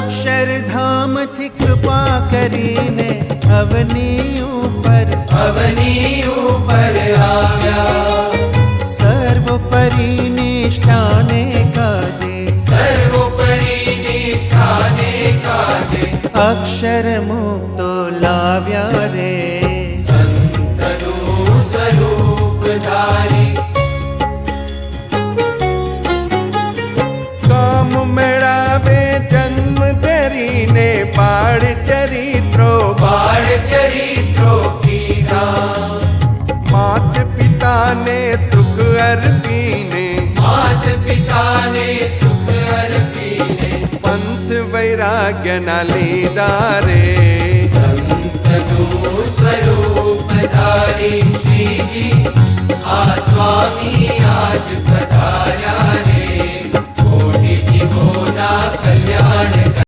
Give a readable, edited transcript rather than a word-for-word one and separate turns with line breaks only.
अक्षरधाम थी कृपा करीने अवनी ऊपर आव्या। सर्वोपरि निष्ठाने काजे अक्षर मुक्तो लाव्या रे।
संतनु स्वरूप धारी
काम मेळावे जन्म धरीने बाळ चरित्रो
कीधा।
मात पिता ने सुख अर्पीने पंथ वैराग्य न लीधा रे।
संतनु स्वरूप धारी श्री जी आ स्वामी आज पधार्या रे। कोटि जीवोना कल्याण